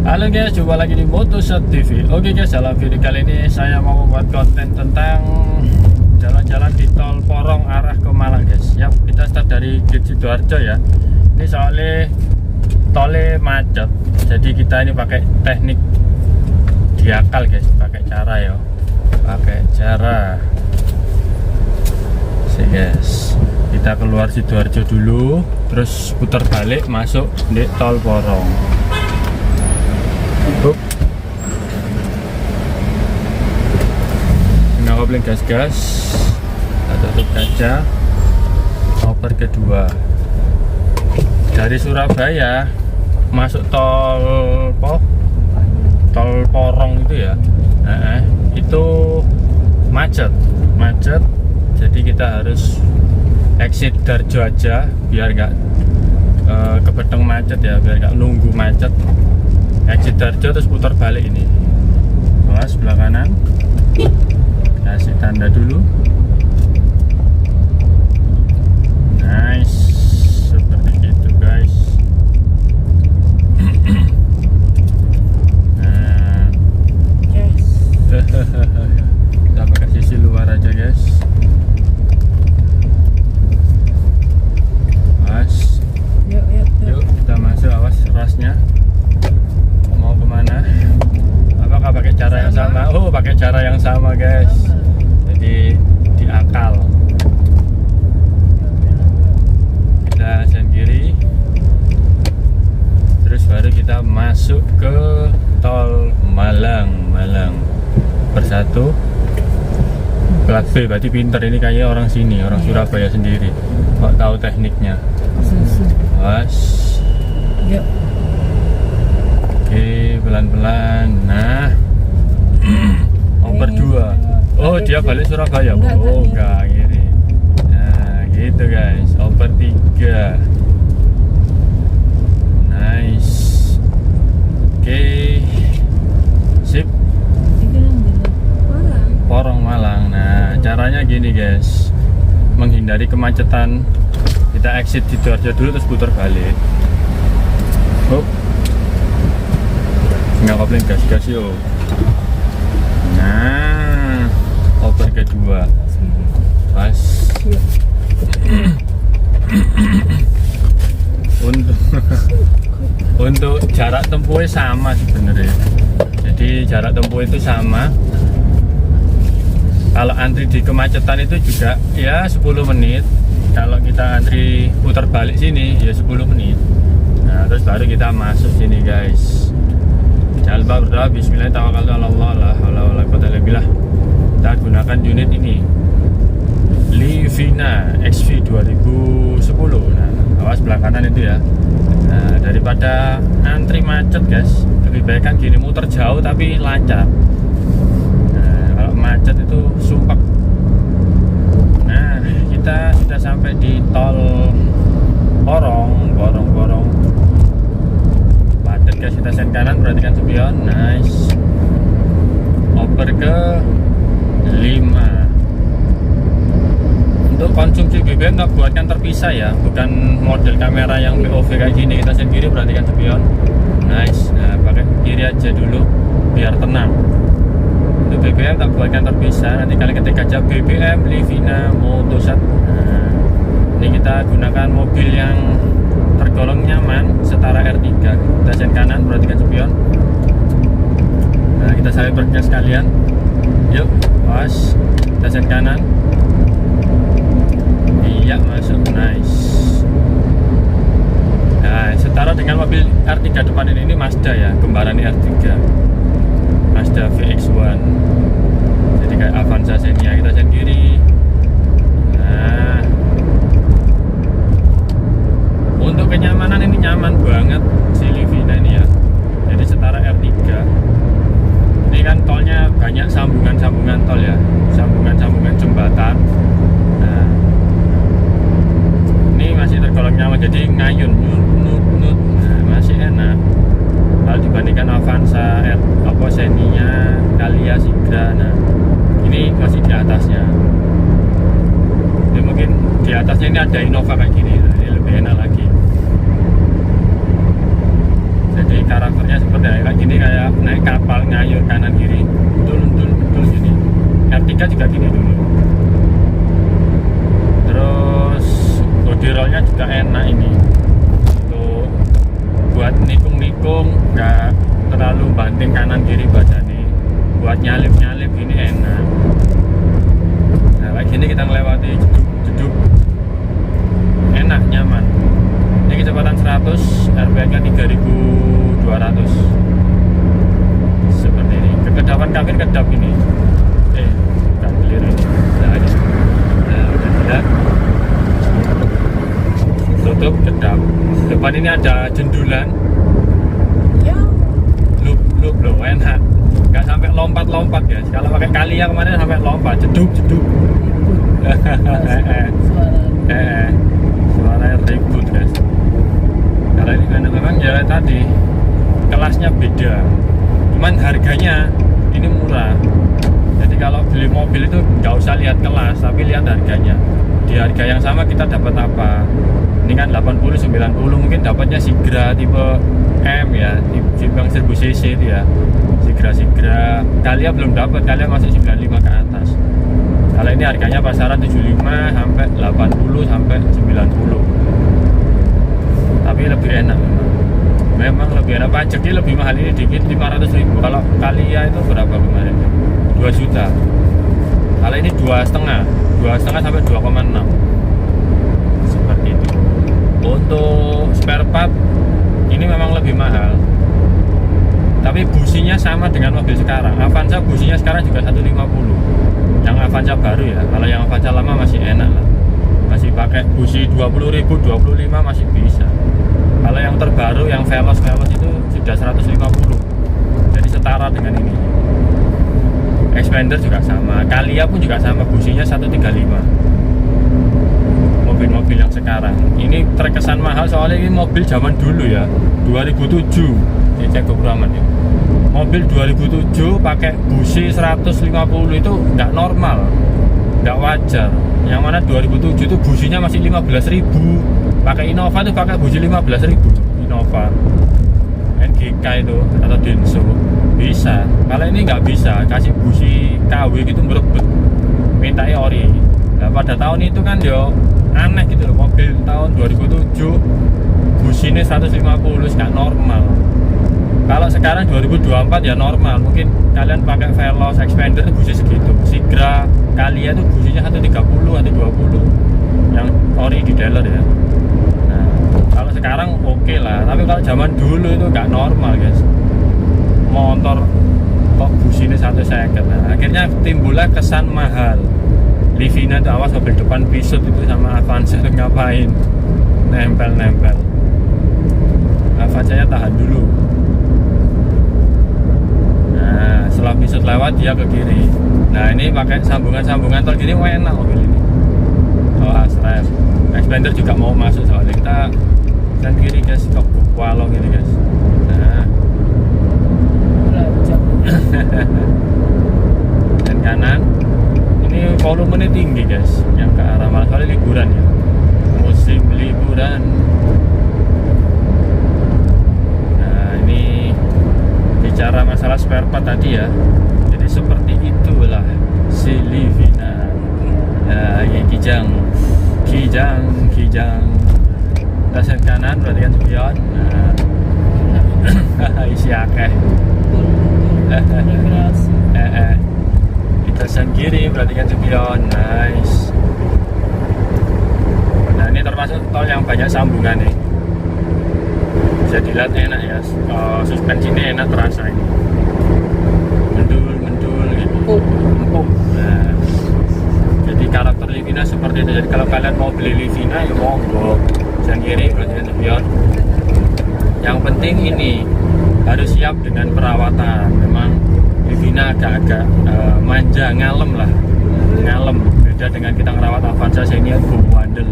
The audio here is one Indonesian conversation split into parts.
Halo guys, jumpa lagi di Motosat TV. Oke guys, dalam video kali ini saya mau membuat konten tentang jalan-jalan di tol Porong arah ke Malang guys. Ya, kita start dari Gate Sidoarjo ya. Ini soalnya tolnya macet, jadi kita ini pakai teknik diakal guys, pakai cara ya, pakai cara. Sih guys, kita keluar Sidoarjo dulu, terus putar balik masuk di tol Porong. Nah, kopling gas-gas, kita tutup kaca. Oper kedua dari Surabaya masuk tol Porong itu ya. Itu macet, jadi kita harus exit Darjo aja biar nggak kebeteng macet ya, biar nggak nunggu macet. Exit Darjo terus putar balik ini. Awas sebelah kanan, kasih tanda dulu. Nice, seperti itu guys. Nah, kita pakai sisi luar aja guys. Awas, yuk kita masuk. Awas rasnya mau kemana? Apakah pakai cara yang sama? Oh, pakai cara yang sama guys. Jadi diakal. Kita sen kiri, terus baru kita masuk ke tol Malang. Bersatu. Plat B, berarti pinter ini, kayaknya orang sini, orang Surabaya sendiri. Kok tahu tekniknya? Awas. Yuk. Oke, pelan-pelan. Nah, Oper 2. Oh, dia balik Surabaya. Oh, enggak gini. Nah, gitu guys. Oper 3. Nice. Oke. Sip. Porong Malang. Nah, caranya gini guys. Menghindari kemacetan, kita exit di Sidoarjo dulu terus putar balik. Nggak kopling gas-gas yuk. Nah, oper kedua pas. Untuk jarak tempuhnya sama sebenarnya. Jadi jarak tempuh itu sama. Kalau antri di kemacetan itu juga ya 10 menit. Kalau kita antri putar balik sini ya 10 menit. Nah, terus baru kita masuk sini guys. Jangan lupa berdoa, bismillahirrahmanirrahim, la haula wala quwwata illa billah. Kita gunakan unit ini, Livina XV 2010. Nah, awas sebelah kanan itu ya. Nah, daripada antri macet guys, lebih baik kan gini, muter jauh tapi lancar. Nah, kalau macet itu sumpah. Nah, kita sudah sampai di tol Porong. Guys, kita sen kanan, perhatikan spion. Nice. Oper ke 5. Untuk konsumsi BBM kita buatkan terpisah ya, bukan model kamera yang POV kayak gini. Kita sen kiri, perhatikan spion. Nice. Nah, pakai kiri aja dulu biar tenang. Untuk BBM tak buatkan terpisah. Nanti kalian ketik aja BBM Livina Motosat. Nah, ini kita gunakan mobil yang tergolong nyaman, setara R3. Kita sen kanan, perhatikan spion. Nah, kita sampai berknya sekalian. Yuk, pas. Kita sen kanan. Iya, masuk. Nice. Nah, setara dengan mobil R3 depan ini Mazda ya, kembaran R3. Mazda VX1. Jadi kayak Avanza Xenia. Kita sen kiri. Nah, untuk kenyamanan ini nyaman banget si Livina ini ya. Jadi setara R3. Ini kan tolnya banyak sambungan tol ya, sambungan jembatan. Nah, ini masih tergolong nyaman, jadi ngayun nut. Nah, masih enak. Kalau dibandingkan Avanza Xenia, Kalia, Sigra. Nah, ini masih di atasnya. Jadi mungkin di atasnya ini ada Innova kayak gini. Nah, ini lebih enak lagi. Jadi karakternya seperti kayak gini kayak naik kapal ngayur kanan kiri, betul gini. R3 juga gini dulu. Terus body rollnya juga enak ini, untuk buat nikung nggak terlalu banting kanan kiri badannya, buat nyalip gini enak. Nah kayak gini kita ngelewati jeduk enak, nyaman. Ini kecepatan 100, RPM nya 3200 seperti ini. Kekedapan kabin kedap ini, bukan keliru ini. Nah udah tidak tutup, kedap. Depan ini ada jendulan Ya. loop loh, enak, nggak sampai lompat guys. Kalau pakai Kalia kemarin sampai lompat, jeduk suara ribut guys. Kalau ini kan memang ya tadi kelasnya beda, cuman harganya ini murah. Jadi kalau beli mobil itu nggak usah lihat kelas, tapi lihat harganya. Di harga yang sama kita dapat apa? Ini kan 80-90, mungkin dapatnya Sigra tipe M ya, tipe yang 1000 cc itu ya. Sigra Kalia belum dapat, Kalia masih 95 ke atas. Kalau ini harganya pasaran 75 sampai 80 sampai 90. Tapi lebih enak memang lebih enak. Pajaknya lebih mahal ini dikit, 500.000. Kalau Kalia itu berapa kemarin? 2 juta. Kalau ini 2,5 sampai 2,6 seperti itu. Untuk spare part ini memang lebih mahal, tapi businya sama dengan mobil sekarang. Avanza businya sekarang juga 150 yang Avanza baru ya. Kalau yang Avanza lama masih enak lah, masih pakai busi 20.000, 25 masih bisa. Kalau yang terbaru yang Veloz itu sudah 150, jadi setara dengan ini. Expander juga sama, Kalia pun juga sama, businya 135. Mobil-mobil yang sekarang ini terkesan mahal soalnya ini mobil zaman dulu ya, 2007. Ini cek Rahman ya, mobil 2007 pakai busi 150 itu nggak normal, nggak wajar. Yang mana 2007 itu businya masih 15.000, pakai Innova tuh pakai busi 15.000 Innova NGK itu atau Denso bisa. Kalau ini nggak bisa, kasih busi KW gitu merebut, mintai ori. Nah, pada tahun itu kan yo aneh gitu loh, mobil tahun 2007 businya 150 nggak normal. Kalau sekarang 2024 ya normal, mungkin kalian pakai Veloz, Expander itu busi segitu. Sigra, Kalia itu businya 130, 120 yang ori di dealer ya. Nah, kalau sekarang oke lah, tapi kalau zaman dulu itu nggak normal guys. Motor kok businya 150. Nah, akhirnya timbullah kesan mahal. Livina itu awas, mobil depan pisut itu sama Avanza itu ngapain? Nempel. Avanza-nya tahan dulu. Nah, setelah pisut lewat dia ke kiri. Nah, ini pakai sambungan tol gini enak mobil ini. Oh, Asrem. Expander juga mau masuk soalnya kita kan kiri guys, ke Walong ini guys. Nah. Dan kanan ini volumenya tinggi guys, yang ke arah malah kali liburan ya, musim liburan. Nah ini bicara masalah spare part tadi ya, jadi seperti itulah si Livina. Nah ini kijang dasar kanan berarti kan spion. Nah isi akeh. Kita kiri berarti kan spion, nice. Nah ini termasuk tol yang banyak sambungan nih, bisa dilihat enak ya. Suspensinya enak, terasa ini mendul gitu, empuk. Nah, jadi karakter Livina seperti itu. Jadi kalau kalian mau beli Livina ya monggo, bisa kiri berarti kan spion. Yang penting ini harus siap dengan perawatan. Memang Livina agak-agak manja, ngalem. Beda dengan kita ngerawat Avanza Senior Bandel,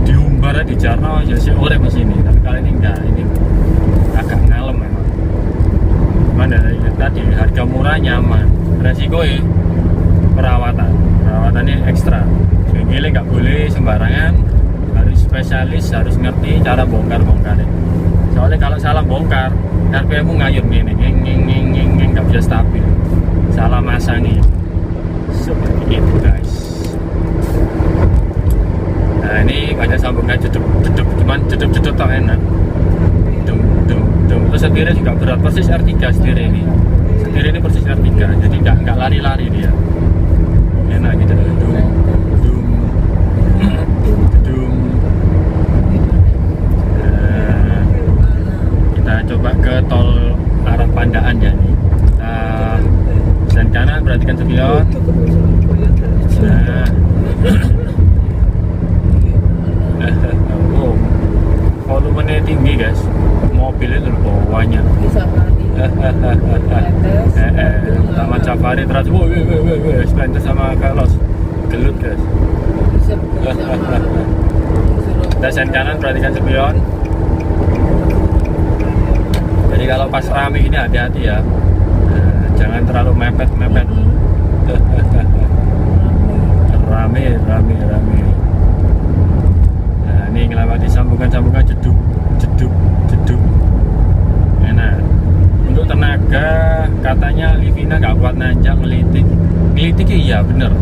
diumbar di Jarno ya si urep sini. Tapi kali ini enggak, ini agak ngalem memang. Mana tadi harga murah, nyaman, resiko perawatannya ekstra. Gile nggak boleh sembarangan, harus spesialis, harus ngerti cara bongkar-bongkarnya. soalnya kalau salah bongkar RPM-mu ngayun gini nging nggak bisa stabil, salah masangnya seperti itu guys. Nah ini banyak sambungan jeduk cuman jeduk tak enak. Terus setirnya juga berat, persis R3 setirnya ini. Setirnya ini persis R3, jadi nggak lari-lari dia. Enak gitu. Nah, kita coba ke tol arah Pandaan ya nih. Kita sen kanan, perhatikan spion. Nah. Oh, volumenya tinggi guys, mobilnya tuh bawahnya. Taman Safari terus, woi, Splendor sama Carlos, gelut guys. Kita sen kanan, perhatikan spion. Jadi kalau pas rame ini hati-hati ya, jangan terlalu mepet. Rame. Nah ini ngelewati sambungan jeduk. Enak. Untuk tenaga katanya Livina nggak kuat nanjak, ngelitik iya bener.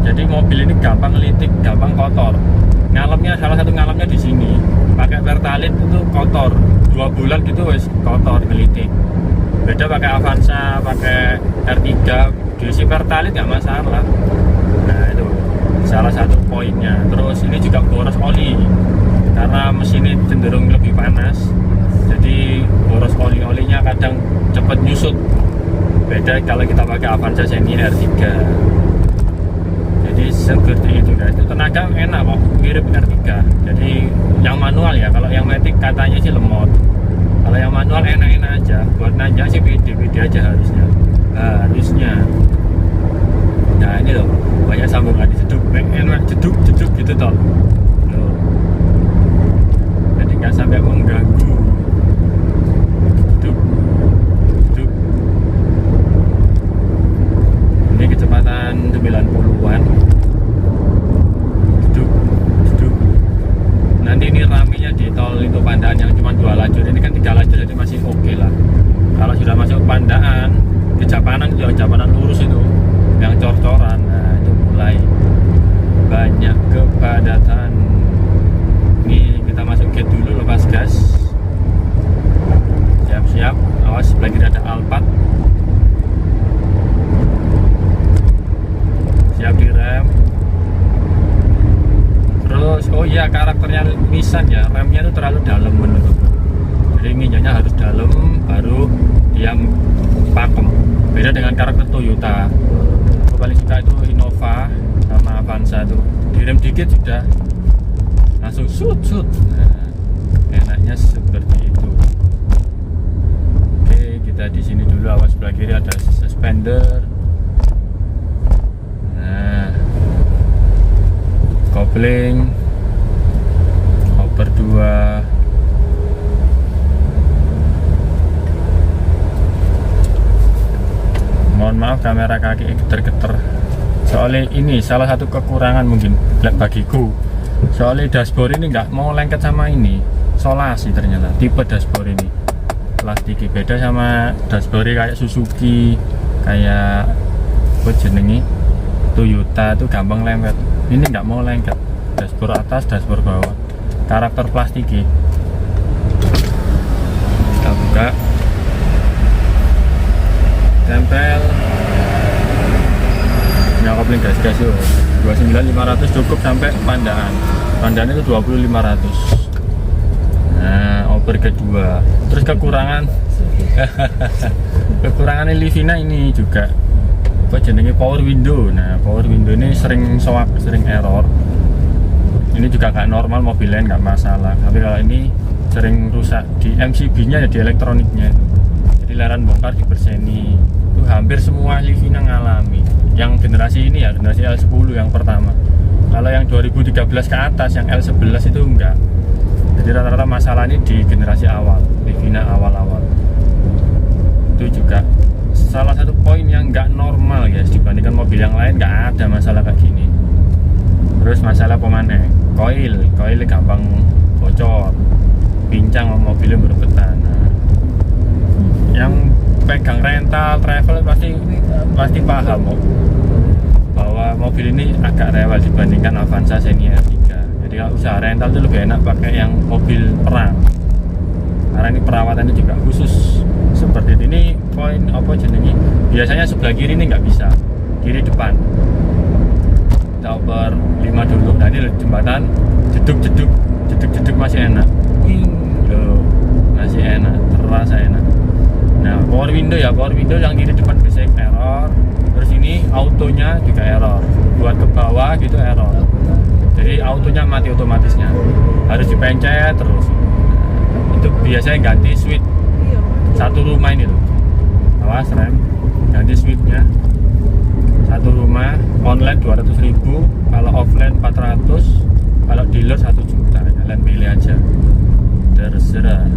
Jadi mobil ini gampang ngelitik, gampang kotor. Salah satu ngalamnya di sini. Pakai Pertalite itu kotor. 2 bulan gitu wes kotor ngelitik. Beda pakai Avanza, pakai R3, diisi Pertalite nggak masalah. Nah itu salah satu poinnya. Terus ini juga boros oli karena mesinnya cenderung lebih panas, jadi boros olinya kadang cepat nyusut. Beda kalau kita pakai Avanza Senior R3. Jadi seperti itu guys. Itu tenaga enak kok, mirip R3. Jadi yang manual ya, kalau yang matic katanya sih lemot. Kalau yang manual enak-enak aja. Buat nanjak sih pede aja harusnya. Nah ini loh, banyak sambungan di jeduk, enak jeduk gitu toh. Loh. Jadi nggak sampai mengganggu. Jeduk. Ini kecepatan 90-an. Jeduk. Nanti ini ramenya di tol itu Pandaan yang cuma 2 lajur. Ini kan 3 lajur, jadi masih oke lah. Kalau sudah masuk Pandaan, ke Japanan lurus itu, yang cor-coran, nah itu mulai banyak kepadatan. Ini kita masuk gate dulu, lepas gas, siap-siap, awas sebelah kiri ada Alphard, siap direm. Terus oh iya, karakternya Nissan ya, remnya itu terlalu dalam menurutku, jadi minjaknya harus dalam baru dia pakem. Beda dengan karakter Toyota. Aku paling suka itu Innova sama Avanza tuh, direm dikit sudah langsung sut. Nah, enaknya seperti itu. Oke, kita di sini dulu, awas sebelah kiri ada suspender. Nah, kopling, hopper 2. Mohon maaf kamera kaki geter-geter, soalnya ini salah satu kekurangan mungkin bagiku. Soalnya dashboard ini nggak mau lengket sama ini, solasi ternyata tipe dashboard ini plastiki. Beda sama dashboard kayak Suzuki, kayak apa jenenge Toyota itu gampang lengket. Ini nggak mau lengket, dashboard atas, dashboard bawah, karakter plastiki. Kita buka, tempel, nggak kopling gas yuk. 29.500 cukup sampai Pandaan itu 20.500. Nah, oper kedua. Terus kekurangan Livina ini juga apa jenenge power window. Nah, power window ini sering error. Ini juga nggak normal, mobil lain nggak masalah, tapi kalau ini sering rusak di MCB-nya ya, di elektroniknya itu. Jadi laran bongkar diberseni. Itu hampir semua Livina ngalami. Yang generasi ini ya, generasi L10 yang pertama. Kalau yang 2013 ke atas, yang L11 itu enggak. Jadi rata-rata masalah ini di generasi awal, Livina awal-awal. Itu juga salah satu poin yang enggak normal guys, dibandingkan mobil yang lain enggak ada masalah kayak gini. Terus masalah pemane, koil gampang bocor. pincang mobilnya berebetan. Nah, yang pegang rental travel pasti paham kok bahwa mobil ini agak rewel dibandingkan Avanza Xenia R3. Jadi kalau usaha rental itu lebih enak pakai yang mobil perang karena ini perawatannya juga khusus seperti ini. Poin apa jenenge, biasanya sebelah kiri ini nggak bisa, kiri depan. Kita oper 5 dulu. Nah ini jembatan jeduk masih enak loh, masih enak, terasa enak. Nah power window yang kiri depan bisa error, terus ini autonya juga error, buat ke bawah gitu error, jadi autonya mati otomatisnya, harus dipencet terus. Nah, itu biasanya ganti switch satu rumah ini loh, awas rem, ganti switchnya satu rumah. Online 200.000, kalau offline 400, kalau dealer 1 juta. Kalian pilih aja, terserah.